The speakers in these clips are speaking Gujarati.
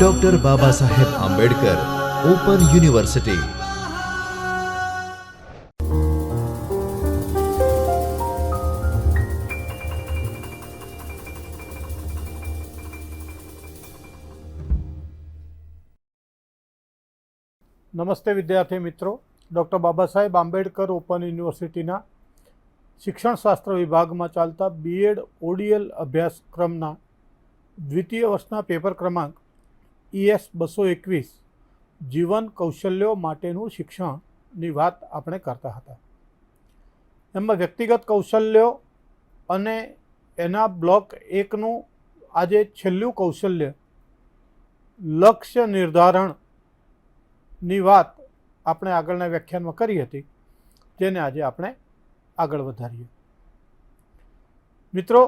Doctor Baba Saheb Ambedkar open university. નમસ્તે વિદ્યાર્થી મિત્રો, ડૉક્ટર બાબા સાહેબ આંબેડકર ઓપન યુનિવર્સિટીના શિક્ષણશાસ્ત્ર વિભાગમાં ચાલતા બીએડ ઓડીએલ અભ્યાસક્રમના દ્વિતીય વર્ષના પેપર ક્રમાંક ES 221 જીવન કૌશલ્યો માટેનું શિક્ષણની વાત આપણે કરતા હતા. એમાં વ્યક્તિગત કૌશલ્યો અને એના બ્લોક 1નું આજે છેલ્લું કૌશલ્ય લક્ષ્ય નિર્ધારણની વાત આપણે આગળના વ્યાખ્યાનમાં કરી હતી, જેને આજે આપણે આગળ વધારીએ. મિત્રો,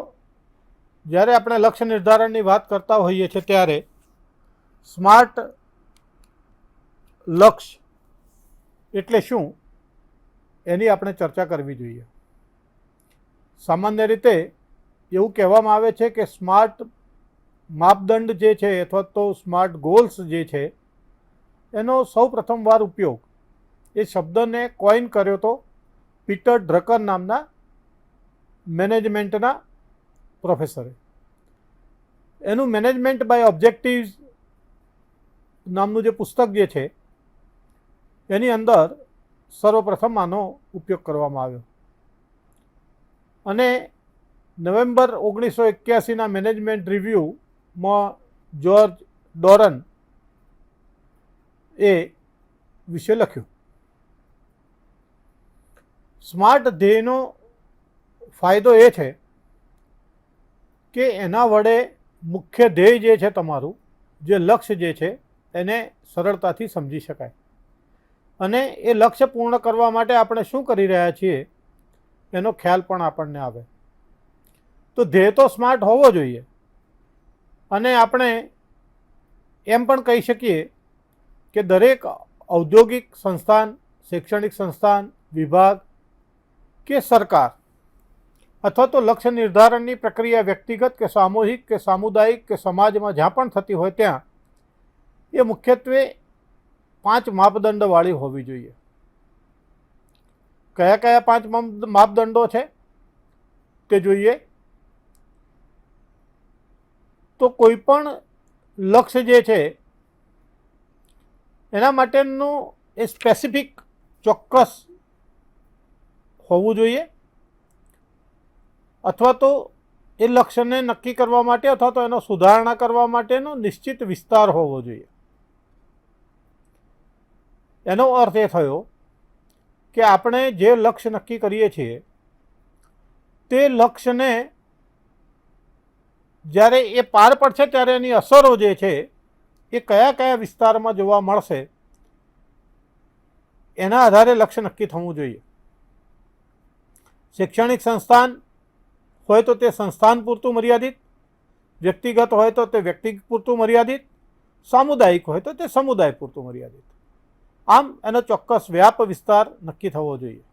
જ્યારે આપણે લક્ષ્ય નિર્ધારણની વાત કરતા હોઈએ છીએ ત્યારે સ્માર્ટ લક્ષ્ય એટલે શું એની આપણે ચર્ચા કરવી જોઈએ. સામાન્ય રીતે એવું કહેવામાં આવે છે કે સ્માર્ટ માપદંડ જે છે અથવા તો સ્માર્ટ ગોલ્સ જે છે એનો સૌ પ્રથમવાર ઉપયોગ એ શબ્દને કોઈન કર્યો તો પીટર ડ્રકર નામના મેનેજમેન્ટના પ્રોફેસરે. એનું મેનેજમેન્ટ બાય ઓબ્જેક્ટિવ્સ નામનું જે પુસ્તક જે છે એની અંદર સર્વપ્રથમ આનો ઉપયોગ કરવામાં આવ્યો અને નવેમ્બર 1981ના મેનેજમેન્ટ રિવ્યૂમાં જ્યોર્જ ડોરન એ વિશે લખ્યું. સ્માર્ટ ધ્યેયનો ફાયદો એ છે કે એના વડે મુખ્ય ધ્યેય જે છે તમારું જે લક્ષ્ય જે છે એને સરળતાથી સમજી શકાય અને એ લક્ષ્ય પૂર્ણ કરવા માટે આપણે શું કરી રહ્યા છીએ એનો ખ્યાલ પણ આપણને આવે. તો ધ્યેય તો સ્માર્ટ હોવો જોઈએ અને આપણે એમ પણ કહી શકીએ કે દરેક ઔદ્યોગિક સંસ્થાન, શૈક્ષણિક સંસ્થાન, વિભાગ કે સરકાર અથવા તો લક્ષ્ય નિર્ધારણની પ્રક્રિયા વ્યક્તિગત કે સામૂહિક કે સામુદાયિક કે સમાજમાં જ્યાં પણ થતી હોય ત્યાં એ મુખ્યત્વે 5 માપદંડવાળી હોવી જોઈએ. કયા કયા 5 માપદંડો છે તે જોઈએ. તો કોઈ પણ લક્ષ્ય જે છે એના માટેનું એ સ્પેસિફિક ચોક્કસ હોવું જોઈએ અથવા તો એ લક્ષ્યને નક્કી કરવા માટે અથવા તો એનો સુધારણા કરવા માટેનો નિશ્ચિત વિસ્તાર હોવો જોઈએ. એનો અર્થ એ થયો કે આપણે જે લક્ષ્ય નક્કી કરીએ છીએ તે લક્ષ્યને જ્યારે એ પાર પડશે ત્યારે એની અસરો જે છે એ કયા કયા વિસ્તારમાં જોવા મળશે એના આધારે લક્ષ્ય નક્કી થવું જોઈએ. શૈક્ષણિક સંસ્થાન હોય તો તે સંસ્થાન પૂરતું મર્યાદિત, વ્યક્તિગત હોય તો તે વ્યક્તિ પૂરતું મર્યાદિત, સામુદાયિક હોય તો તે સમુદાય પૂરતું મર્યાદિત. આમ એનો ચોક્કસ વ્યાપ વિસ્તાર નક્કી થવો જોઈએ.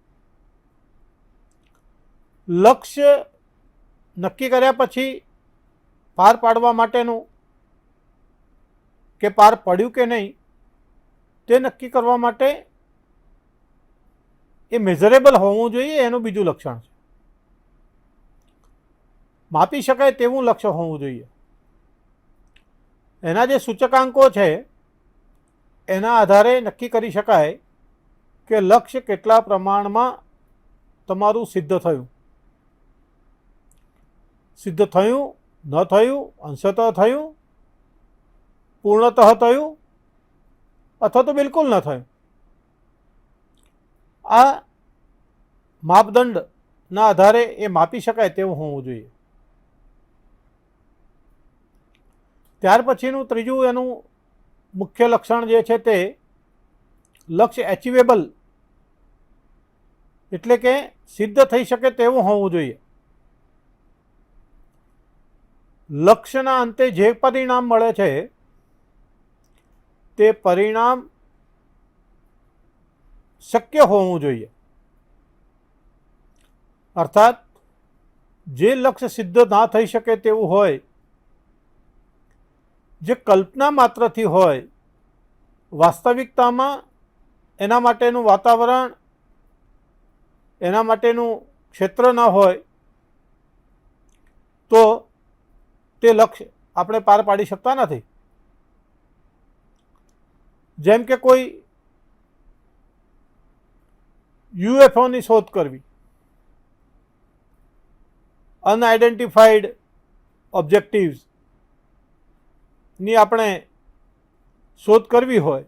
લક્ષ્ય નક્કી કર્યા પછી પાર પાડવા માટેનું કે પાર પડ્યું કે નહીં તે નક્કી કરવા માટે એ મેઝરેબલ હોવું જોઈએ. એનું બીજું લક્ષણ છે માપી શકાય તેવું લક્ષ્ય હોવું જોઈએ. એના જે સૂચકાંકો છે એના આધારે નક્કી કરી શકાય કે લક્ષ્ય કેટલા પ્રમાણમાં તમારું સિદ્ધ થયું, ન થયું, અંશતઃ થયું, પૂર્ણતઃ થયું અથવા તો બિલકુલ ન થયું. આ માપદંડના આધારે એ માપી શકાય તેવું હોવું જોઈએ. ત્યાર પછીનું ત્રીજું એનું મુખ્ય લક્ષણ જે છે તે લક્ષ્ય એચિવેબલ એટલે કે સિદ્ધ થઈ શકે તેવું હોવું જોઈએ. લક્ષ્યના અંતે જે પરિણામ મળે છે તે પરિણામ શક્ય હોવું જોઈએ. અર્થાત જે લક્ષ્ય સિદ્ધ ના થઈ શકે તેવું હોય જે કલ્પના માત્રથી હોય, વાસ્તવિકતામાં એના માટેનું વાતાવરણ, એના માટેનું ક્ષેત્ર ન હોય તો તે લક્ષ્ય આપણે પાર પાડી શકતા નથી. જેમ કે કોઈ યુએફઓની શોધ કરવી, અનઆઇડેન્ટિફાઈડ ઓબ્જેક્ટિવ્સની આપણે શોધ કરવી હોય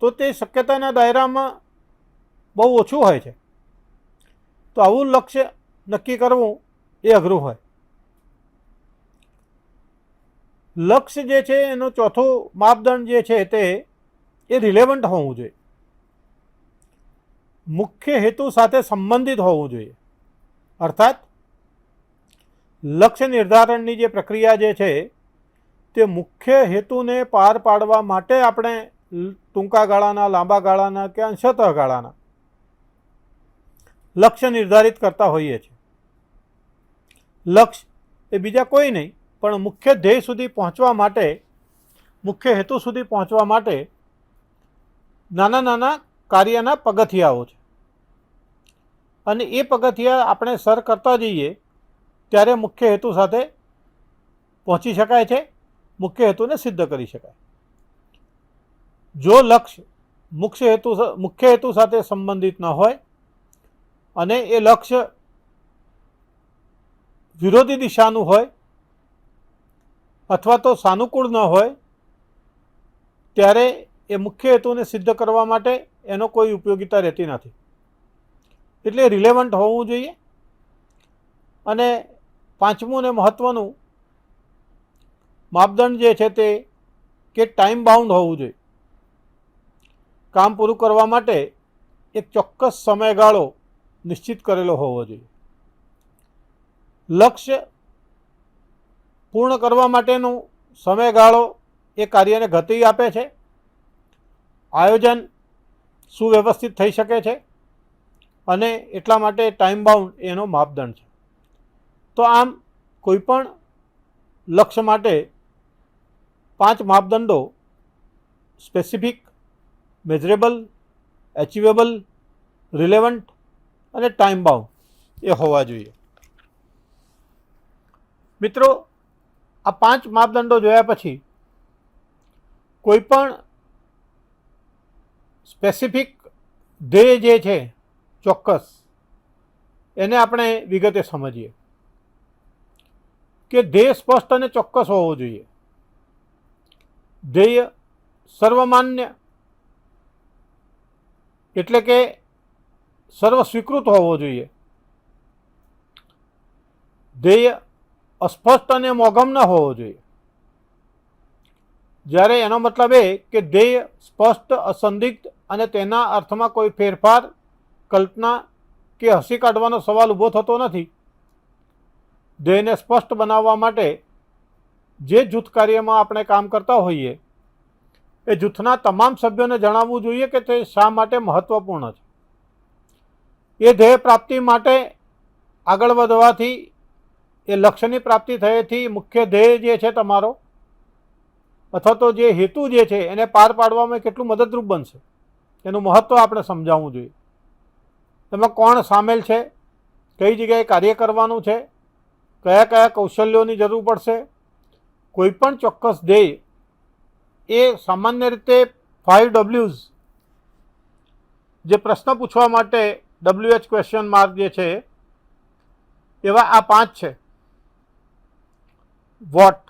તો તે શક્યતાના દાયરામાં બહુ ઓછું હોય છે. તો આવું લક્ષ્ય નક્કી કરવું એ અઘરું હોય. લક્ષ્ય જે છે એનો ચોથો માપદંડ જે છે તે એ રિલેવન્ટ હોવું જોઈએ, મુખ્ય હેતુ સાથે સંબંધિત હોવું જોઈએ. અર્થાત લક્ષ્ય નિર્ધારણની જે પ્રક્રિયા જે છે તે મુખ્ય હેતુને પાર પાડવા માટે આપણે ટૂંકા ગાળાના, લાંબા ગાળાના કે અંશતઃ ગાળાના લક્ષ્ય નિર્ધારિત કરતા હોઈએ છીએ. લક્ષ્ય એ બીજા કોઈ નહીં પણ મુખ્ય ધ્યેય સુધી પહોંચવા માટે, મુખ્ય હેતુ સુધી પહોંચવા માટે નાના નાના કાર્યના પગથિયાઓ છે. અને એ પગથિયા આપણે સર કરતા જઈએ ત્યારે મુખ્ય હેતુ સાથે પહોંચી શકાય છે, મુખ્ય હેતુને સિદ્ધ કરી શકાય. જો લક્ષ્ય મુખ્ય હેતુ સાથે સંબંધિત ન હોય અને એ લક્ષ્ય વિરોધી દિશાનું હોય અથવા તો સાનુકૂળ ન હોય ત્યારે એ મુખ્ય હેતુને સિદ્ધ કરવા માટે એનો કોઈ ઉપયોગિતા રહેતી નથી. એટલે રિલેવન્ટ હોવું જોઈએ. અને પાંચમું ને મહત્ત્વનું માપદંડ જે છે તે કે ટાઈમ બાઉન્ડ હોવું જોઈએ. કામ પૂરું કરવા માટે એક ચોક્કસ સમયગાળો નિશ્ચિત કરેલો હોવો જોઈએ. લક્ષ્ય પૂર્ણ કરવા માટેનું સમયગાળો એ કાર્યને ગતિ આપે છે, આયોજન સુવ્યવસ્થિત થઈ શકે છે અને એટલા માટે ટાઈમ બાઉન્ડ એનો માપદંડ છે. તો આમ કોઈપણ લક્ષ્ય માટે 5 માપદંડો સ્પેસિફિક, મેઝરેબલ, એચિવેબલ, રિલેવન્ટ અને ટાઈમ બાઉન્ડ એ હોવા જોઈએ. મિત્રો, આ 5 માપદંડો જોયા પછી કોઈપણ સ્પેસિફિક ધ્યેય જે છે ચોક્કસ, એને આપણે વિગતે સમજીએ કે ધ્યેય સ્પષ્ટ અને ચોક્કસ હોવો જોઈએ. ધ્યેય સર્વમાન્ય એટલે કે સર્વ સ્વીકૃત હોવો જોઈએ. ધ્યેય અસ્પષ્ટ અને મોઘમ ન હોવો જોઈએ. જ્યારે એનો મતલબ એ કે ધ્યેય સ્પષ્ટ, અસંદિગ્ધ અને તેના અર્થમાં કોઈ ફેરફાર, કલ્પના કે હસી કાઢવાનો સવાલ ઊભો થતો નથી. ધ્યેયને સ્પષ્ટ બનાવવા માટે જે જૂથ કાર્યમાં આપણે કામ કરતા હોઈએ એ જૂથના તમામ સભ્યોને જણાવવું જોઈએ કે તે શા માટે મહત્ત્વપૂર્ણ છે. એ ધ્યેય પ્રાપ્તિ માટે આગળ વધવાથી, એ લક્ષ્યની પ્રાપ્તિ થયેથી મુખ્ય ધ્યેય જે છે તમારો અથવા તો જે હેતુ જે છે એને પાર પાડવામાં કેટલું મદદરૂપ બનશે એનું મહત્ત્વ આપણે સમજાવવું જોઈએ. એમાં કોણ સામેલ છે, કઈ જગ્યાએ કાર્ય કરવાનું છે, કયા કયા કૌશલ્યોની જરૂર પડશે. કોઈપણ ચોક્કસ ધ્યેય એ સામાન્ય રીતે 5 Ws જે પ્રશ્ન પૂછવા માટે WH ક્વેશ્ચન માર્ક જે છે એવા આ 5 છે: વોટ,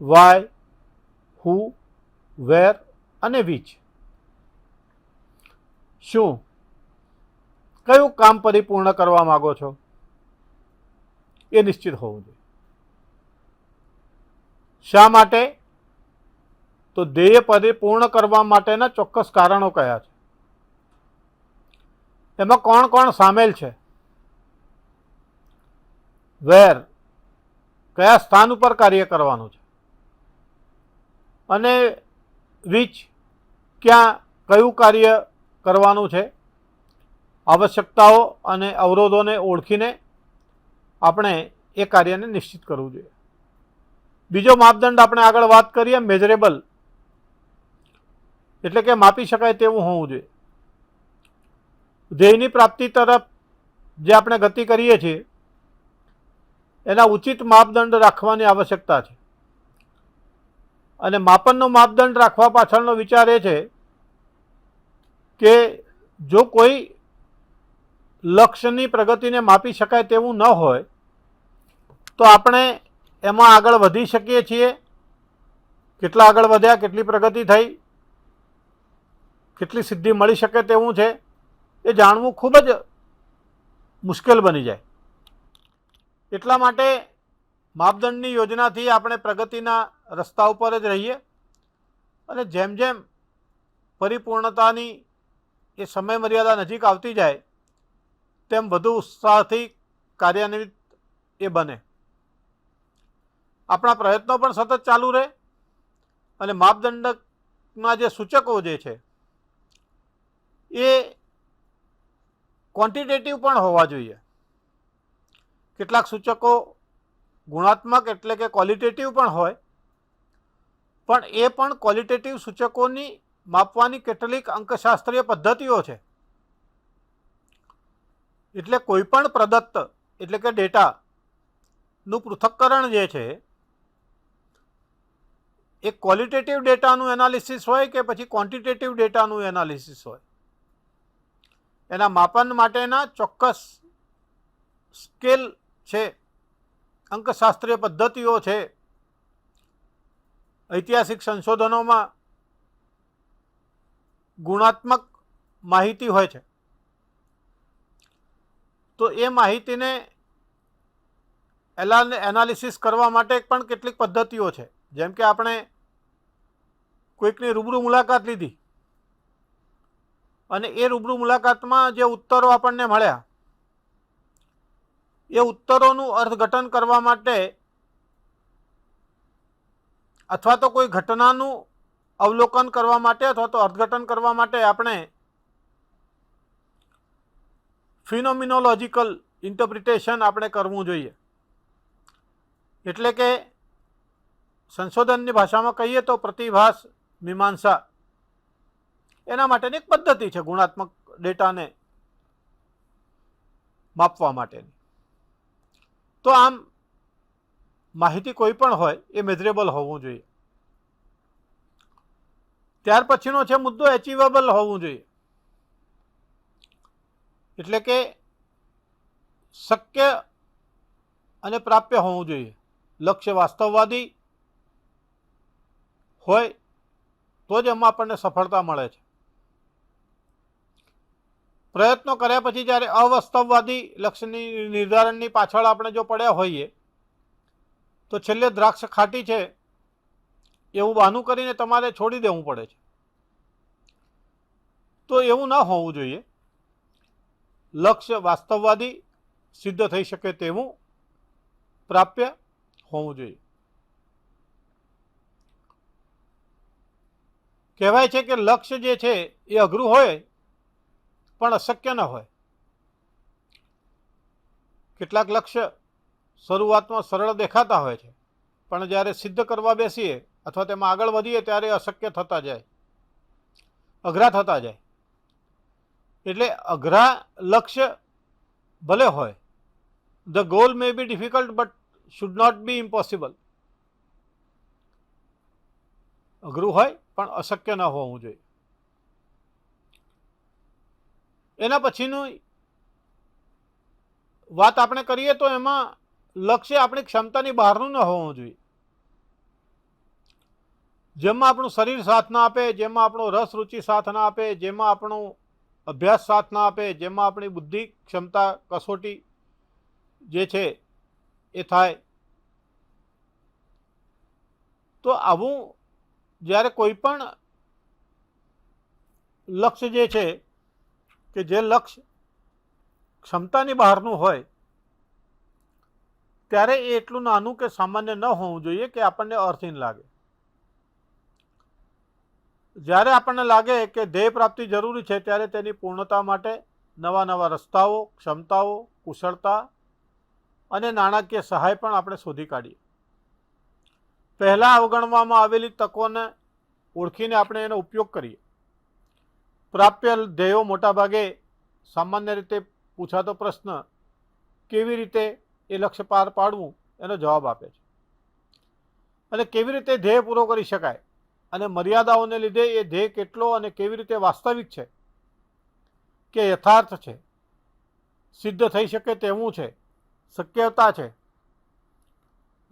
વાય, હુ, વેર અને વિચ. શું, કયું કામ પરિપૂર્ણ કરવા માગો છો એ નિશ્ચિત હોવું જોઈએ. શા માટે? તો ધ્યેય પરિપૂર્ણ કરવા માટેના ચોક્કસ કારણો કયા છે, એમાં કોણ કોણ સામેલ છે. વેર, કયા સ્થાન ઉપર કાર્ય કરવાનું છે. અને વિચ, ક્યાં કયું કાર્ય કરવાનું છે. આવશ્યકતાઓ અને અવરોધોને ઓળખીને આપણે એ કાર્યને નિશ્ચિત કરવું જોઈએ. બીજો માપદંડ આપણે આગળ વાત કરીએ મેઝરેબલ, એટલે કે માપી શકાય તેવું હોવું જોઈએ. ધ્યેયની પ્રાપ્તિ તરફ જે આપણે ગતિ કરીએ છીએ એના ઉચિત માપદંડ રાખવાની આવશ્યકતા છે. અને માપનનો માપદંડ રાખવા પાછળનો વિચાર એ છે કે જો કોઈ લક્ષ્યની પ્રગતિને માપી શકાય તેવું ન હોય તો આપણે એમાં આગળ વધી શકીએ છીએ. કેટલા આગળ વધ્યા, કેટલી પ્રગતિ થઈ, કેટલી સિદ્ધિ મળી શકે તેવું છે એ જાણવું ખૂબ જ મુશ્કેલ બની જાય. એટલા માટે માપદંડની યોજનાથી આપણે પ્રગતિના રસ્તા ઉપર જ રહીએ અને જેમ જેમ પરિપૂર્ણતાની એ સમય મર્યાદા નજીક આવતી જાય તેમ વધુ ઉત્સાહથી કાર્યાન્વિત એ બને. આપણા પ્રયત્નો પણ સતત ચાલુ રહે અને માપદંડના જે સૂચકો જે છે એ ક્વોન્ટિટેટિવ પણ હોવા જોઈએ. કેટલાક સૂચકો ગુણાત્મક એટલે કે ક્વોલિટેટિવ પણ હોય, પણ એ પણ ક્વોલિટેટિવ સૂચકોની માપવાની કેટલીક અંકશાસ્ત્રીય પદ્ધતિઓ છે. એટલે કોઈ પણ પ્રદત્ત એટલે કે ડેટાનું પૃથક્કરણ જે છે એ ક્વોલિટેટિવ ડેટાનું એનાલિસિસ હોય કે પછી ક્વોન્ટિટેટિવ ડેટાનું એનાલિસિસ હોય, એના માપન માટેના ચોક્કસ સ્કેલ છે, અંકશાસ્ત્રીય પદ્ધતિઓ છે. ઐતિહાસિક સંશોધનોમાં ગુણાત્મક માહિતી હોય છે, તો એ માહિતીને એનાલિસિસ કરવા માટે પણ કેટલીક પદ્ધતિઓ છે. જેમ કે આપણે કોઈકની રૂબરૂ મુલાકાત લીધી અને એ રૂબરૂ મુલાકાતમાં જે ઉત્તરો આપણને મળ્યા એ ઉત્તરોનું અર્થઘટન કરવા માટે અથવા તો કોઈ ઘટનાનું અવલોકન કરવા માટે અથવા તો અર્થઘટન કરવા માટે આપણે ફિનોમિનોલોજીકલ ઇન્ટરપ્રિટેશન આપણે કરવું જોઈએ. એટલે કે સંશોધનની ભાષામાં કહીએ તો પ્રતિભાસ મીમાંસા, એના માટેની એક પદ્ધતિ છે ગુણાત્મક ડેટાને માપવા માટેની. તો આમ માહિતી કોઈ પણ હોય એ મેઝરેબલ હોવું જોઈએ. ત્યાર પછીનો છે મુદ્દો એચિવેબલ હોવું જોઈએ. એટલે કે શક્ય અને પ્રાપ્ય હોવું જોઈએ. લક્ષ્ય વાસ્તવવાદી હોય તો જ એમાં આપણને સફળતા મળે છે. પ્રયત્નો કર્યા પછી જ્યારે અવાસ્તવવાદી લક્ષ્યની નિર્ધારણની પાછળ આપણે જો પડ્યા હોઈએ તો છેલ્લે દ્રાક્ષ ખાટી છે એવું બહાનું કરીને તમારે છોડી દેવું પડે છે. તો એવું ન હોવું જોઈએ. લક્ષ્ય વાસ્તવવાદી, સિદ્ધ થઈ શકે તેવું, પ્રાપ્ય હોવું જોઈએ. કહેવાય છે કે લક્ષ્ય જે છે એ અઘરું હોય પણ અશક્ય ન હોય. કેટલાક લક્ષ્ય શરૂઆતમાં સરળ દેખાતા હોય છે પણ જ્યારે સિદ્ધ કરવા બેસીએ અથવા તેમાં આગળ વધીએ ત્યારે અશક્ય થતા જાય, અઘરા થતા જાય. એટલે અઘરા લક્ષ્ય ભલે હોય, the goal may be difficult but should not be impossible. અઘરું હોય પણ અશક્ય ન હોવું જોઈએ. એના પછીની વાત આપણે કરીએ તો એમાં લક્ષ્ય આપણી ક્ષમતાની બહારનું ન હોવું જોઈએ. જેમાં આપણું શરીર સાથ ના આપે, જેમાં આપણો રસ રુચિ સાથ ના આપે, જેમાં આપણો અભ્યાસ સાથ ના આપે, જેમાં આપણી બુદ્ધિ ક્ષમતા કસોટી જે છે એ થાય. તો આવું જ્યારે કોઈ પણ લક્ષ્ય જે છે કે જે લક્ષ્ય ક્ષમતાની બહારનું હોય ત્યારે એ એટલું નાનું કે સામાન્ય ન હોવું જોઈએ કે આપણને અર્થહીન લાગે. જ્યારે આપણને લાગે કે ધ્યેય પ્રાપ્તિ જરૂરી છે ત્યારે તેની પૂર્ણતા માટે નવા નવા રસ્તાઓ, ક્ષમતાઓ, કુશળતા અને નાણાકીય સહાય પણ આપણે શોધી કાઢીએ. પહેલાં અવગણવામાં આવેલી તકોને ઓળખીને આપણે એનો ઉપયોગ કરીએ. પ્રાપ્ય ધ્યેયો મોટાભાગે સામાન્ય રીતે પૂછાતો પ્રશ્ન કેવી રીતે એ લક્ષ્ય પાર પાડવું એનો જવાબ આપે છે. અને કેવી રીતે ધ્યેય પૂરો કરી શકાય અને મર્યાદાઓને લીધે એ ધ્યેય કેટલો અને કેવી રીતે વાસ્તવિક છે કે યથાર્થ છે, સિદ્ધ થઈ શકે તેવું છે, શક્યતા છે,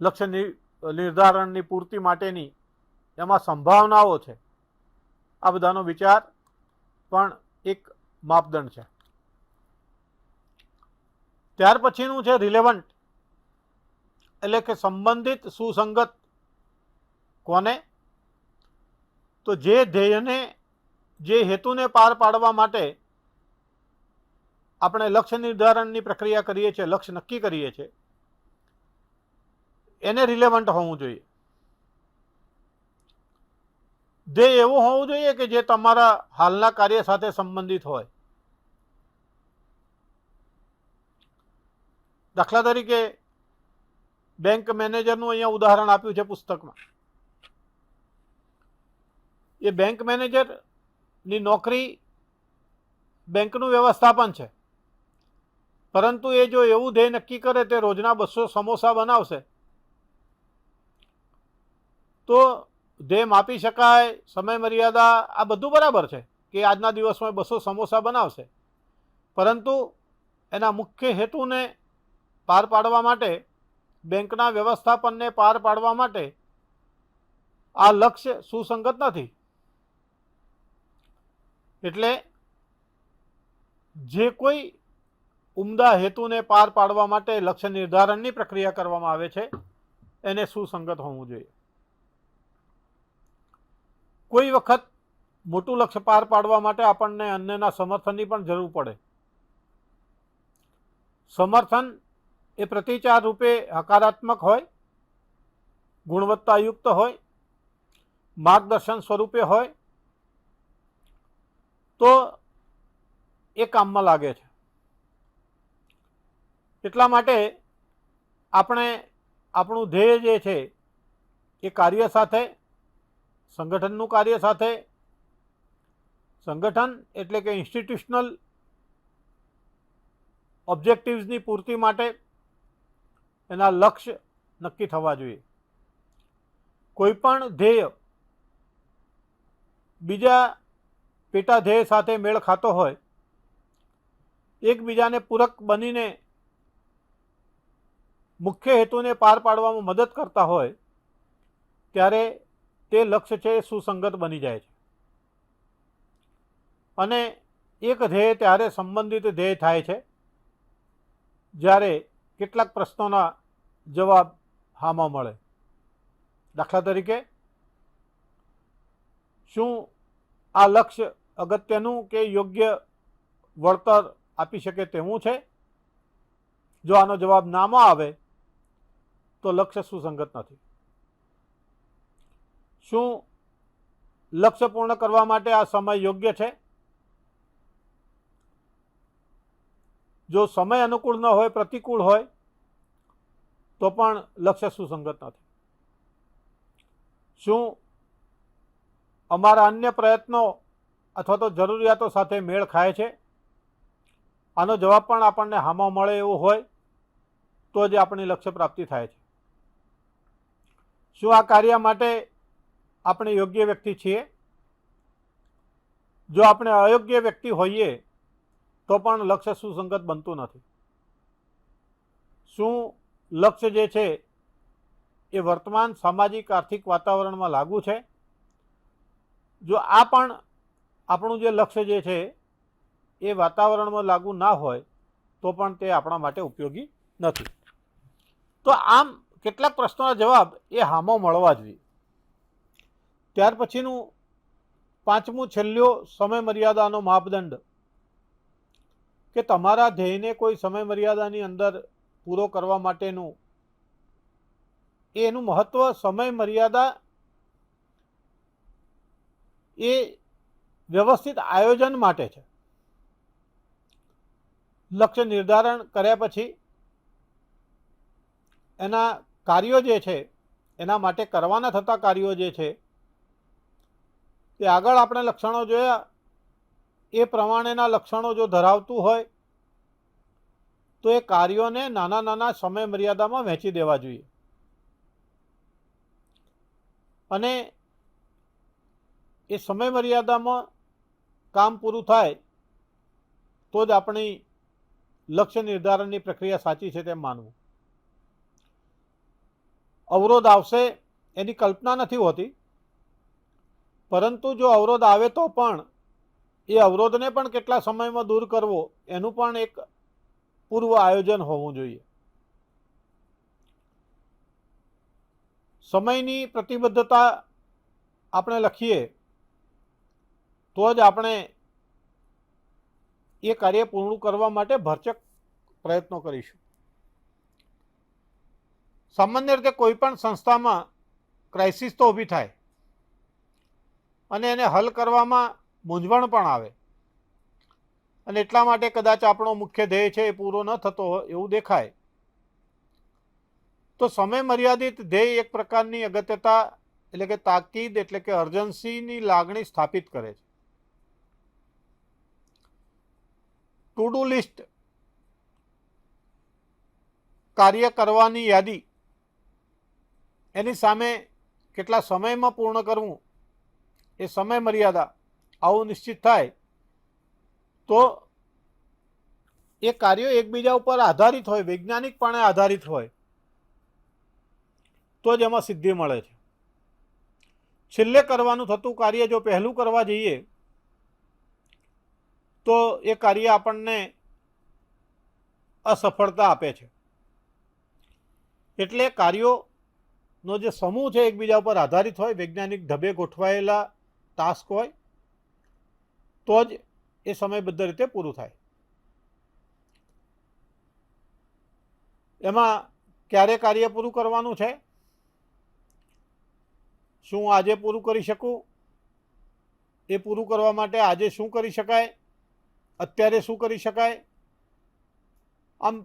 લક્ષ્ય નિર્ધારણની પૂર્તિ માટેની એમાં સંભાવનાઓ છે, આ બધાનો વિચાર પણ એક માપદંડ છે. ત્યાર પછીનું છે રિલેવન્ટ, એટલે કે સંબંધિત, સુસંગત. કોને? તો જે ધ્યેયને, જે હેતુને પાર પાડવા માટે આપણે લક્ષ્ય નિર્ધારણની પ્રક્રિયા કરીએ છીએ, લક્ષ્ય નક્કી કરીએ છીએ, એને રિલેવન્ટ હોવું જોઈએ. ધ્યેય એવું હોવું જોઈએ કે જે તમારા હાલના કાર્ય સાથે સંબંધિત હોય. દાખલા તરીકે બેંક મેનેજરનું અહીંયા ઉદાહરણ આપ્યું છે પુસ્તકમાં. એ બેંક મેનેજરની નોકરી બેંકનું વ્યવસ્થાપન છે, પરંતુ એ જો એવું ધ્યેય નક્કી કરે તે રોજના 200 સમોસા બનાવશે તો ધ્યેય માપી શકાય, સમય મર્યાદા, આ બધું બરાબર છે કે આજના દિવસમાં 200 સમોસા બનાવશે, પરંતુ એના મુખ્ય હેતુને પાર પાડવા માટે, બેંકના વ્યવસ્થાપનને પાર પાડવા માટે આ લક્ષ્ય સુસંગત નથી. એટલે જે કોઈ ઉમદા હેતુને પાર પાડવા માટે લક્ષ્ય નિર્ધારણની પ્રક્રિયા કરવામાં આવે છે એને સુસંગત હોવું જોઈએ. કોઈ વખત મોટું લક્ષ્ય પાર પાડવા માટે આપણને અન્યના સમર્થનની પણ જરૂર પડે. સમર્થન એ પ્રતિચાર રૂપે હકારાત્મક હોય, ગુણવત્તાયુક્ત હોય, માર્ગદર્શન સ્વરૂપે હોય તો એ કામમાં લાગે છે. એટલા માટે આપણે આપણું ધ્યેય જે છે એ કાર્ય સાથે, સંગઠનનું કાર્ય સાથે, સંગઠન એટલે કે ઇન્સ્ટિટ્યુશનલ ઓબ્જેક્ટિવ્સની પૂર્તિ માટે એના લક્ષ્ય નક્કી થવા જોઈએ. કોઈ પણ ધ્યેય બીજા પેટા ધ્યેય સાથે મેળ ખાતો હોય, એકબીજાને પૂરક બનીને મુખ્ય હેતુને પાર પાડવામાં મદદ કરતા હોય ત્યારે તે લક્ષ્ય છે એ સુસંગત બની જાય છે. અને એક ધ્યેય ત્યારે સંબંધિત ધ્યેય થાય છે જ્યારે કેટલાક પ્રશ્નોના જવાબ હામાં મળે. દાખલા તરીકે, શું આ લક્ષ્ય અગત્યનું કે યોગ્ય વળતર આપી શકે તેવું છે? જો આનો જવાબ નામાં આવે તો લક્ષ્ય સુસંગત નથી. શું લક્ષ્ય પૂર્ણ કરવા માટે આ સમય યોગ્ય છે? જો સમય અનુકૂળ ન હોય, પ્રતિકૂળ હોય તો પણ લક્ષ્ય સુસંગત નથી. શું અમારા અન્ય પ્રયત્નો અથવા તો જરૂરિયાતો સાથે મેળ ખાય છે? આનો જવાબ પણ આપણને હામાં મળે એવું હોય તો જ આપણી લક્ષ્ય પ્રાપ્તિ થાય છે. શું આ કાર્ય માટે આપણે યોગ્ય વ્યક્તિ છીએ? જો આપણે અયોગ્ય વ્યક્તિ હોઈએ તો પણ લક્ષ્ય સુસંગત બનતું નથી. શું લક્ષ્ય જે છે એ વર્તમાન સામાજિક આર્થિક વાતાવરણમાં લાગુ છે? જો આ પણ આપણું જે લક્ષ્ય જે છે એ વાતાવરણમાં લાગુ ના હોય તો પણ તે આપણા માટે ઉપયોગી નથી. તો આમ કેટલાક પ્રશ્નોના જવાબ એ હામો મળવા જોઈએ. ત્યાર પછીનું પાંચમું છેલ્લો સમય મર્યાદાનો માપદંડ કે તમારા ધ્યેયને કોઈ સમય મર્યાદાની અંદર પૂરો કરવા માટેનું એનું મહત્વ, સમય મર્યાદા એ વ્યવસ્થિત આયોજન માટે છે. લક્ષ્ય નિર્ધારણ કર્યા પછી એના કાર્યો જે છે એના માટે કરવાના થતા કાર્યો જે છે તે આગળ આપણે લક્ષણો જોયા એ પ્રમાણેના લક્ષણો જો ધરાવતું હોય તો એ કાર્યોને નાના નાના સમય મર્યાદામાં વહેંચી દેવા જોઈએ અને એ સમય મર્યાદામાં કામ પૂરું થાય તો જ આપણી લક્ષ્ય નિર્ધારણની પ્રક્રિયા સાચી છે તેમ માનવું. અવરોધ આવશે એની કલ્પના નથી હોતી, પરંતુ જો અવરોધ આવે તો પણ એ અવરોધને પણ કેટલા સમયમાં દૂર કરવો એનું પણ એક પૂર્વ આયોજન હોવું જોઈએ. સમયની પ્રતિબદ્ધતા આપણે લખીએ તો જ આપણે એ કાર્ય પૂર્ણ કરવા માટે ભરચક પ્રયત્નો કરીશું. સામાન્ય રીતે કોઈ પણ સંસ્થામાં ક્રાઇસિસ તો ઊભી થાય અને એને હલ કરવામાં મૂંઝવણ પણ આવે અને એટલા માટે કદાચ આપણો મુખ્ય ધ્યેય છે એ પૂરો ન થતો હોય એવું દેખાય. તો સમય મર્યાદિત ધ્યેય એક પ્રકારની અગત્યતા એટલે કે તાકીદ એટલે કે અર્જન્સીની લાગણી સ્થાપિત કરે છે. ટુ ડુ લિસ્ટ કાર્ય કરવાની યાદી એની સામે કેટલા સમયમાં પૂર્ણ કરવું એ સમય મર્યાદા આવું નિશ્ચિત થાય તો એ કાર્યો એકબીજા ઉપર આધારિત હોય, વૈજ્ઞાનિકપણે આધારિત હોય તો જ એમાં સિદ્ધિ મળે છે. છેલ્લે કરવાનું થતું કાર્ય જો પહેલું કરવા જઈએ તો એ કાર્ય આપણને અસફળતા આપે છે. એટલે કાર્યોનો જે સમૂહ છે એકબીજા ઉપર આધારિત હોય, વૈજ્ઞાનિક ઢબે ગોઠવાયેલા ટાસ્ક હોય તો જ એ સમયબદ્ધ રીતે પૂરું થાય. એમાં ક્યારે કાર્ય પૂરું કરવાનું છે, શું આજે પૂરું કરી શકું, એ પૂરું કરવા માટે આજે શું કરી શકાય, અત્યારે શું કરી શકાય, આમ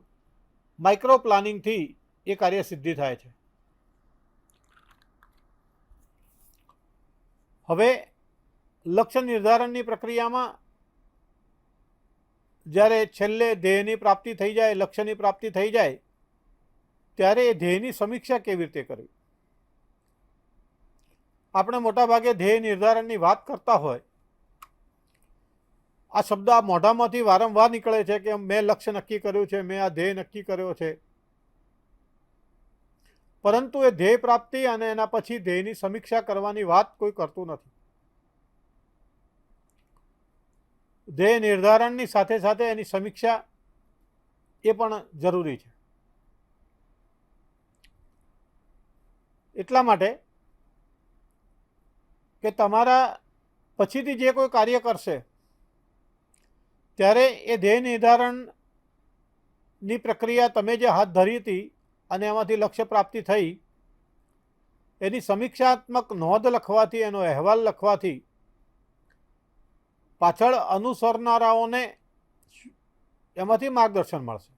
માઇક્રો પ્લાનિંગથી એ કાર્ય સિદ્ધિ થાય છે. હવે લક્ષ્ય નિર્ધારણની પ્રક્રિયામાં જ્યારે છેલ્લે ધ્યેયની પ્રાપ્તિ થઈ જાય, લક્ષ્યની પ્રાપ્તિ થઈ જાય ત્યારે એ ધ્યેયની સમીક્ષા કેવી રીતે કરવી. આપણે મોટાભાગે ધ્યેય નિર્ધારણની વાત કરતા હોય, આ શબ્દ આ મોઢામાંથી વારંવાર નીકળે છે કે મેં લક્ષ્ય નક્કી કર્યું છે, મેં આ ધ્યેય નક્કી કર્યો છે, પરંતુ એ ધ્યેય પ્રાપ્તિ અને એના પછી ધ્યેયની સમીક્ષા કરવાની વાત કોઈ કરતું નથી. ધ્યેય નિર્ધારણની સાથે સાથે એની સમીક્ષા એ પણ જરૂરી છે. એટલા માટે કે તમારા પછીથી જે કોઈ કાર્ય કરશે ત્યારે એ ધ્યેય નિર્ધારણની પ્રક્રિયા તમે જે હાથ ધરી હતી અને એમાંથી લક્ષ્ય પ્રાપ્તિ થઈ એની સમીક્ષાત્મક નોંધ લખવાથી, એનો અહેવાલ લખવાથી પાછળ અનુસરનારાઓને એમાંથી માર્ગદર્શન મળશે.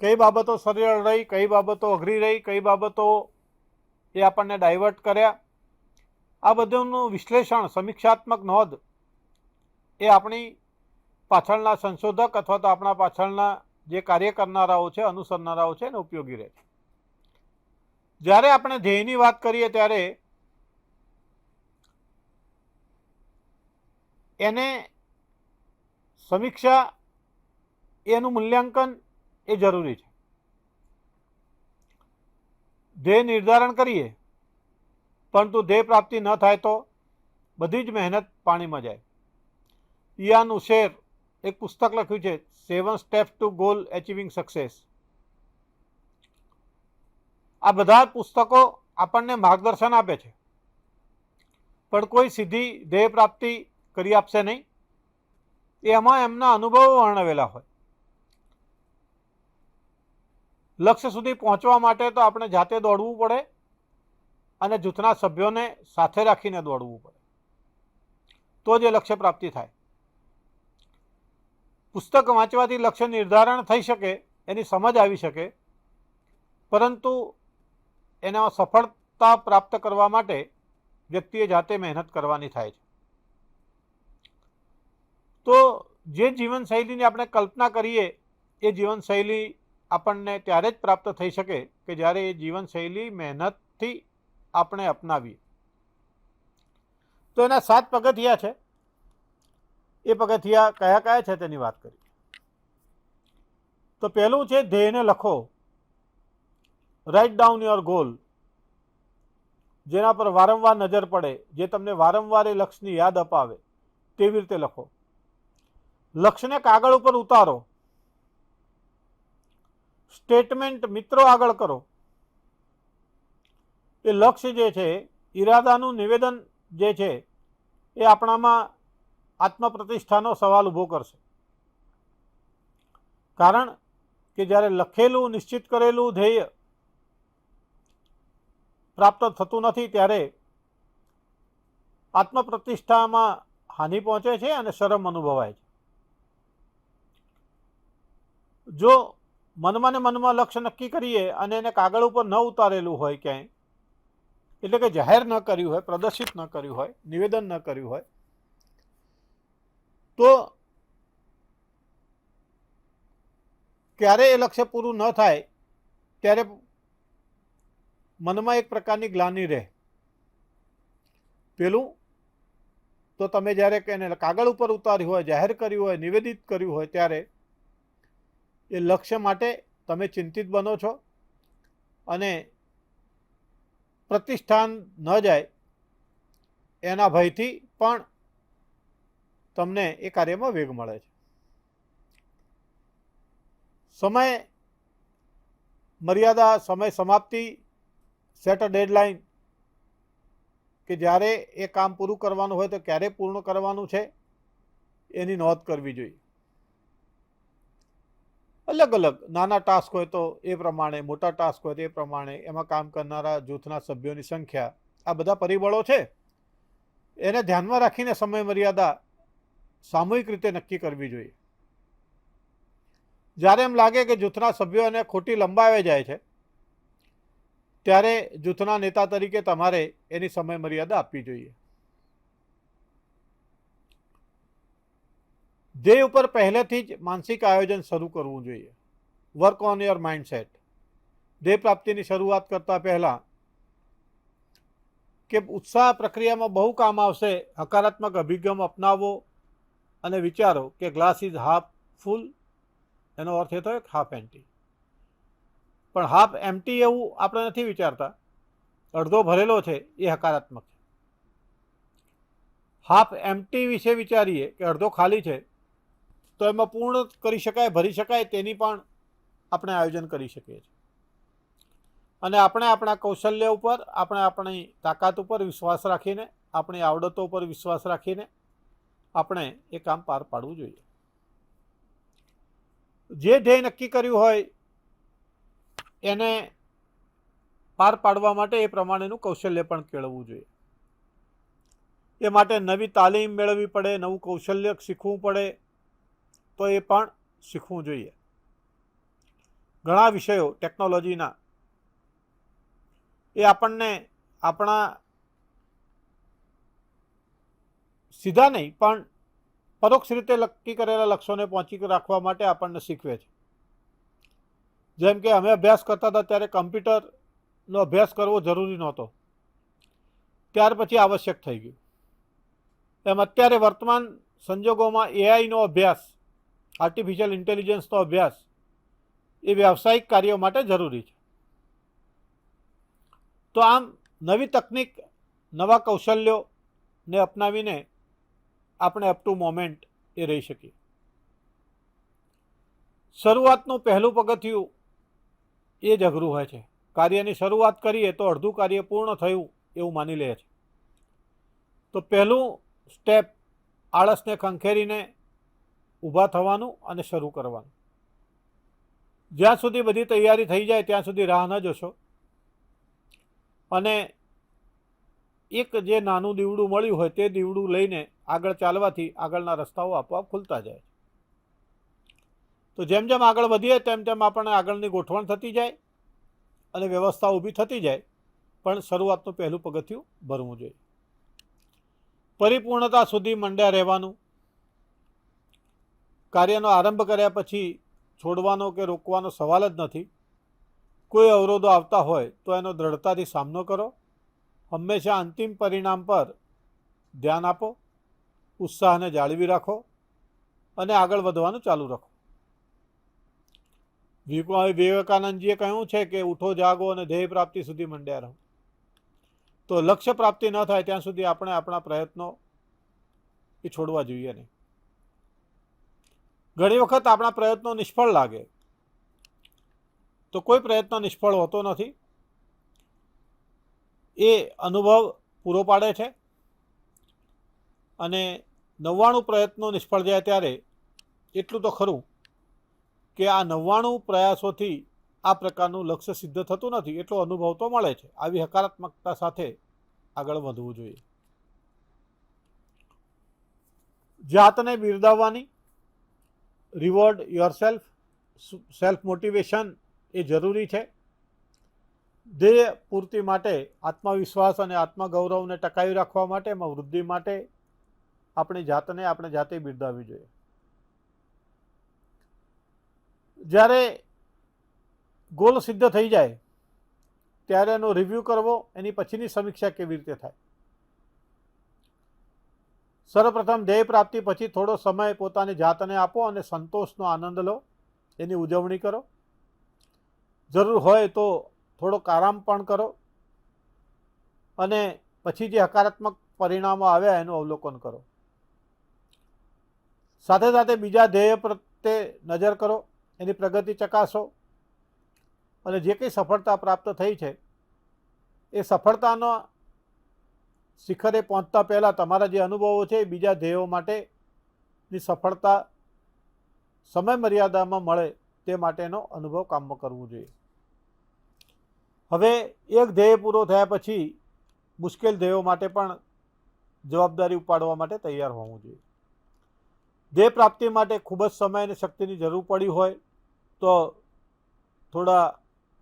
કઈ બાબતો સરળ રહી, કઈ બાબતો અઘરી રહી, કઈ બાબતો એ આપણને ડાયવર્ટ કર્યા, આ બધુંનું વિશ્લેષણ, સમીક્ષાત્મક નોંધ એ આપણી પાછળના સંશોધક અથવા તો આપણા પાછળના જે કાર્ય કરનારાઓ છે, અનુસરનારાઓ છે એને ઉપયોગી રહે છે. જ્યારે આપણે ધ્યેયની વાત કરીએ ત્યારે એને સમીક્ષા, એનું મૂલ્યાંકન એ જરૂરી છે. ધ્યેય નિર્ધારણ કરીએ પરંતુ ધ્યેય પ્રાપ્તિ ન થાય તો બધી જ મહેનત પાણીમાં જાય. ઇયાન ઉશેર એક પુસ્તક લખ્યું છે, 7 steps to goal achieving success. આ બધા પુસ્તકો આપણને માર્ગદર્શન આપે છે પણ કોઈ સીધી ધ્યેય પ્રાપ્તિ કરી આપશે નહીં. એમાં એમના અનુભવો વર્ણવેલા હોય. લક્ષ્ય સુધી પહોંચવા માટે તો આપણે જાતે દોડવું પડે અને જૂથના સભ્યોને સાથે રાખીને દોડવું પડે તો જ એ લક્ષ્ય પ્રાપ્તિ થાય. પુસ્તક વાંચવાથી લક્ષ્ય નિર્ધારણ થઈ શકે, એની સમજ આવી શકે, પરંતુ એના સફળતા પ્રાપ્ત કરવા માટે વ્યક્તિએ જાતે મહેનત કરવાની થાય છે. તો જે જીવનશૈલીની આપણે કલ્પના કરીએ એ જીવનશૈલી આપણને ત્યારે જ પ્રાપ્ત થઈ શકે કે જ્યારે એ જીવનશૈલી મહેનતથી આપણે અપનાવીએ. તો એના 7 પગથિયા છે. એ પગથિયા કયા કયા છે તેની વાત કરીએ. તો પહેલું છે ધ્યેયને લખો. Write down your goal. જેના પર વારંવાર નજર પડે, જે તમને વારંવાર એ લક્ષ્યની યાદ અપાવે તેવી રીતે લખો. લક્ષ્યને કાગળ ઉપર ઉતારો. સ્ટેટમેન્ટ મિત્રો આગળ કરો. એ લક્ષ્ય જે છે, ઈરાદાનું નિવેદન જે છે, એ આપણામાં આત્મપ્રતિષ્ઠાનો સવાલ ઊભો કરશે. કારણ કે જ્યારે લખેલું નિશ્ચિત કરેલું ધ્યેય પ્રાપ્ત થતું નથી ત્યારે આત્મપ્રતિષ્ઠામાં હાનિ પહોંચે છે અને શરમ અનુભવાય છે. જો મનમાં ને મનમાં લક્ષ્ય નક્કી કરીએ અને એને કાગળ ઉપર ન ઉતારેલું હોય ક્યાંય, એટલે કે જાહેર ન કર્યું હોય, પ્રદર્શિત ન કર્યું હોય, નિવેદન ન કર્યું હોય, તો ક્યારે એ લક્ષ્ય પૂરું ન થાય ત્યારે મનમાં એક પ્રકારની ગ્લાનિ રહે. પેલું તો તમે જ્યારે એને કાગળ ઉપર ઉતાર્યું હોય, જાહેર કર્યું હોય, નિવેદિત કર્યું હોય ત્યારે એ લક્ષ્ય માટે તમે ચિંતિત બનો છો અને પ્રતિષ્ઠાન ન જાય એના ભયથી પણ તમને એ કાર્યમાં વેગ મળે છે. સમય મર્યાદા, સમય સમાપ્તિ, સેટ અ ડેડલાઇન, કે જ્યારે એ કામ પૂરું કરવાનું હોય તો ક્યારે પૂર્ણ કરવાનું છે એની નોંધ કરવી જોઈએ. અલગ અલગ નાના ટાસ્ક હોય તો એ પ્રમાણે, મોટા ટાસ્ક હોય તો એ પ્રમાણે, એમાં કામ કરનારા જૂથના સભ્યોની સંખ્યા, આ બધા પરિબળો છે. એને ધ્યાનમાં રાખીને સમય મર્યાદા સામૂહિક રીતે નક્કી કરવી જોઈએ. જ્યારે એમ લાગે કે જૂથના સભ્યો એને ખોટી લંબાવે જાય છે ત્યારે જૂથના નેતા તરીકે તમારે એની સમય મર્યાદા આપવી જોઈએ. ધ્યેય ઉપર પહેલેથી જ માનસિક આયોજન શરૂ કરવું જોઈએ. Work on your mindset. ધ્યેય પ્રાપ્તિની શરૂઆત કરતા પહેલા કે ઉત્સાહ પ્રક્રિયામાં બહુ કામ આવશે હકારાત્મક અભિગમ અપનાવો અને વિચારો કે ગ્લાસ ઇઝ હાફ ફૂલ, એનો અર્થ એ થયો હાફ એમ્પ્ટી. પણ હાફ એમ્પ્ટી એવું આપણે નથી વિચારતા. અડધો ભરેલો છે એ હકારાત્મક છે. હાફ એમ્પ્ટી વિશે વિચારીએ કે અડધો ખાલી છે તો એમાં પૂર્ણ કરી શકાય, ભરી શકાય તેની પણ આપણે આયોજન કરી શકીએ છીએ. અને આપણે આપણા કૌશલ્ય ઉપર, આપણે આપણી તાકાત ઉપર વિશ્વાસ રાખીને, આપણી આવડતો ઉપર વિશ્વાસ રાખીને આપણે એ કામ પાર પાડવું જોઈએ. જે ધ્યેય નક્કી કર્યું હોય એને પાર પાડવા માટે એ પ્રમાણેનું કૌશલ્ય પણ કેળવવું જોઈએ. એ માટે નવી તાલીમ મેળવવી પડે, નવું કૌશલ્ય શીખવું પડે તો એ પણ શીખવું જોઈએ. ઘણા વિષયો ટેકનોલોજીના એ આપણને આપણા સીધા નહીં પણ પરોક્ષ રીતે નક્કી કરેલા લક્ષ્યોને પહોંચી રાખવા માટે આપણને શીખવે છે. જેમ કે અમે અભ્યાસ કરતા હતા ત્યારે કમ્પ્યુટરનો અભ્યાસ કરવો જરૂરી નહોતો, ત્યાર પછી આવશ્યક થઈ ગયું. એમ અત્યારે વર્તમાન સંજોગોમાં એઆઈનો અભ્યાસ, આર્ટિફિશિયલ ઇન્ટેલિજન્સનો અભ્યાસ એ વ્યાવસાયિક કાર્યો માટે જરૂરી છે. તો આમ નવી તકનિક, નવા કૌશલ્યોને અપનાવીને આપણે અપ ટુ મોમેન્ટ એ રહી શકીએ. શરૂઆતનું પહેલું પગથિયું એ જ અઘરું હોય છે. કાર્યની શરૂઆત કરીએ તો અડધું કાર્ય પૂર્ણ થયું એવું માની લે છે. તો પહેલું સ્ટેપ આળસને ખંખેરીને ઊભા થવાનું અને શરૂ કરવાનું. જ્યાં સુધી બધી તૈયારી થઈ જાય ત્યાં સુધી રાહ ન જોશો અને એક જે નાનું દીવડું મળ્યું હોય તે દીવડું લઈને આગળ ચાલવાથી આગળના રસ્તાઓ આપોઆપ ખુલતા જાય. તો જેમ જેમ આગળ વધીએ તેમ તેમ આપણને આગળની ગોઠવણ થતી જાય અને વ્યવસ્થા ઊભી થતી જાય પણ શરૂઆતનું પહેલું પગથિયું ભરવું જોઈએ. પરિપૂર્ણતા સુધી મંડ્યા રહેવાનું. કાર્યનો આરંભ કર્યા પછી છોડવાનો કે રોકવાનો સવાલ જ નથી. કોઈ અવરોધો આવતા હોય તો એનો દ્રઢતાથી સામનો કરો. હંમેશા અંતિમ પરિણામ પર ધ્યાન આપો. ઉત્સાહને જાળવી રાખો અને આગળ વધવાનું ચાલુ રાખો. વિવેકાનંદજીએ કહ્યું છે કે ઉઠો જાગો અને ધ્યેય પ્રાપ્તિ સુધી મંડ્યા રહો. તો લક્ષ્ય પ્રાપ્તિ ન થાય ત્યાં સુધી આપણે આપણા પ્રયત્નો એ છોડવા જોઈએ નહીં. ઘણી વખત આપણા પ્રયત્નો નિષ્ફળ લાગે તો કોઈ પ્રયત્ન નિષ્ફળ હોતો નથી. એ અનુભવ પૂરો પાડે છે અને 99 પ્રયત્નો નિષ્ફળ જાય ત્યારે એટલું તો ખરું કે આ 99 પ્રયાસોથી આ પ્રકારનું લક્ષ્ય સિદ્ધ થતું નથી, એટલો અનુભવ તો મળે છે. આવી હકારાત્મકતા સાથે આગળ વધવું જોઈએ. જાતને બિરદાવવાની, રિવોર્ડ યોરસેલ્ફ, સેલ્ફ મોટિવેશન એ જરૂરી છે. ધ્યેય પૂર્તિ માટે આત્મવિશ્વાસ અને આત્મગૌરવને ટકાવી રાખવા માટે, એમાં વૃદ્ધિ માટે આપણી જાતને આપણે જાતે બિરદાવવી જોઈએ. જ્યારે ગોલ સિદ્ધ થઈ જાય ત્યારે એનો રિવ્યૂ કરવો, એની પછીની સમીક્ષા કેવી રીતે થાય. સર્વપ્રથમ ધ્યેય પ્રાપ્તિ પછી થોડો સમય પોતાની જાતને આપો અને સંતોષનો આનંદ લો, એની ઉજવણી કરો. જરૂર હોય તો થોડોક આરામ પણ કરો અને પછી જે હકારાત્મક પરિણામો આવ્યા એનું અવલોકન કરો. સાથે સાથે બીજા ધ્યેય પ્રત્યે નજર કરો, એની પ્રગતિ ચકાસો અને જે કંઈ સફળતા પ્રાપ્ત થઈ છે એ સફળતાનો શિખરે પહોંચતા પહેલાં તમારા જે અનુભવો છે એ બીજા ધ્યેયો માટેની સફળતા સમય મર્યાદામાં મળે તે માટેનો અનુભવ કામમાં કરવું જોઈએ. હવે એક ધ્યેય પૂરો થયા પછી મુશ્કેલ ધ્યેયો માટે પણ જવાબદારી ઉપાડવા માટે તૈયાર હોવું જોઈએ. ધ્યેય પ્રાપ્તિ માટે ખૂબ જ સમય અને શક્તિની જરૂર પડી હોય તો થોડા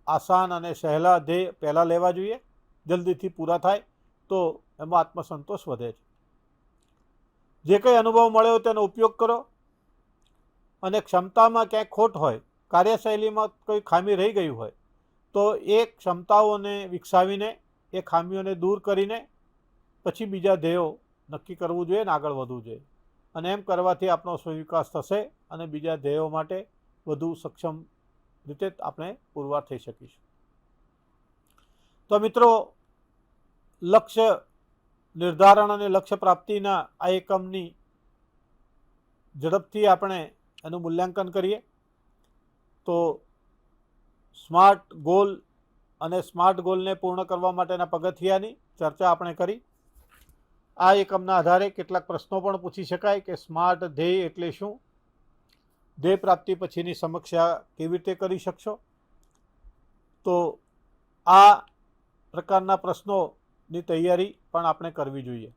આસાન અને સહેલા ધ્યેય પહેલાં લેવા જોઈએ. જલ્દીથી પૂરા થાય તો એમાં આત્મસંતોષ વધે છે. જે કંઈ અનુભવ મળ્યો તેનો ઉપયોગ કરો અને ક્ષમતામાં ક્યાંય ખોટ હોય, કાર્યશૈલીમાં કોઈ ખામી રહી ગઈ હોય તો એ ક્ષમતાઓને વિકસાવીને એ ખામીઓને દૂર કરીને પછી બીજા ધ્યેયો નક્કી કરવું જોઈએ અને આગળ વધવું જોઈએ. અને એમ કરવાથી આપણો સ્વવિકાસ થશે અને બીજા ધ્યેયો માટે વધુ સક્ષમ રીતે આપણે પુરવાર થઈ શકીશું. તો મિત્રો, લક્ષ્ય નિર્ધારણ અને લક્ષ્ય પ્રાપ્તિના આ એકમની ઝડપથી આપણે એનું મૂલ્યાંકન કરીએ તો સ્માર્ટ ગોલ અને સ્માર્ટ ગોલને પૂર્ણ કરવા માટેના પગથિયાની ચર્ચા આપણે કરી. આ એકમના આધારે કેટલાક પ્રશ્નો પણ પૂછી શકાય કે સ્માર્ટ ધ્યેય એટલે શું, ધ્યેય પ્રાપ્તિ પછીની સમીક્ષા કેવી રીતે કરી શકશો. તો આ પ્રકારના પ્રશ્નોની તૈયારી પણ આપણે કરવી જોઈએ.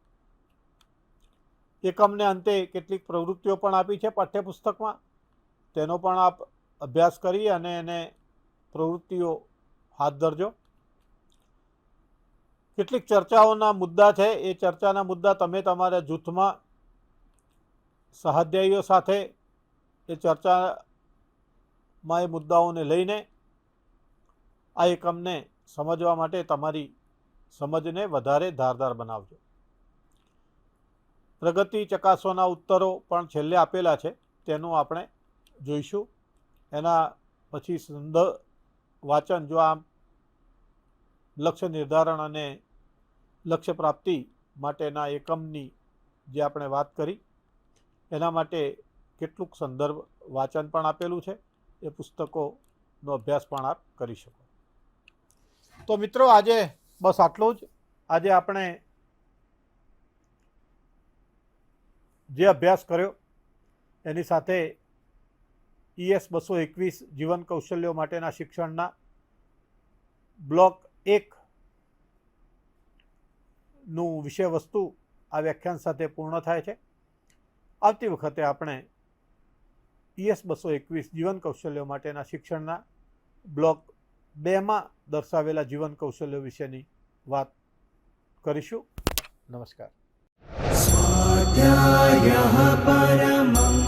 એકમને અંતે કેટલીક પ્રવૃત્તિઓ પણ આપી છે પાઠ્યપુસ્તકમાં, તેનો પણ આપ અભ્યાસ કરી અને એને પ્રવૃત્તિઓ હાથ ધરજો. કેટલીક ચર્ચાઓના મુદ્દા છે, એ ચર્ચાના મુદ્દા તમે તમારા જૂથમાં સહાધ્યાયીઓ સાથે એ ચર્ચામાં એ મુદ્દાઓને લઈને આ એકમને સમજવા માટે તમારી સમજને વધારે ધારદાર બનાવજો. પ્રગતિ ચકાસવાના ઉત્તરો પણ છેલ્લે આપેલા છે, તેનું આપણે જોઈશું. એના પછી સંદર્ભ વાંચન, જો આ લક્ષ્ય નિર્ધારણ અને લક્ષ્ય પ્રાપ્તિ માટેના એકમની જે આપણે વાત કરી એના માટે કેટલુંક સંદર્ભ વાંચન પણ આપેલું છે. એ પુસ્તકોનો અભ્યાસ પણ આપ કરી શકો. તો મિત્રો, આજે બસ આટલું જ. આજે આપણે જે અભ્યાસ કર્યો એની સાથે ES 221 જીવન કૌશલ્યો માટેના શિક્ષણના બ્લોક 1 નું વિષય વસ્તુ આ વ્યાખ્યાન સાથે પૂર્ણ થાય છે. આવતી વખતે આપણે ES 221 જીવન કૌશલ્યો માટેના શિક્ષણના બ્લોક 2માં દર્શાવેલા જીવન કૌશલ્યો વિશેની વાત કરીશું. નમસ્કાર. स्वाध्यायः परमम्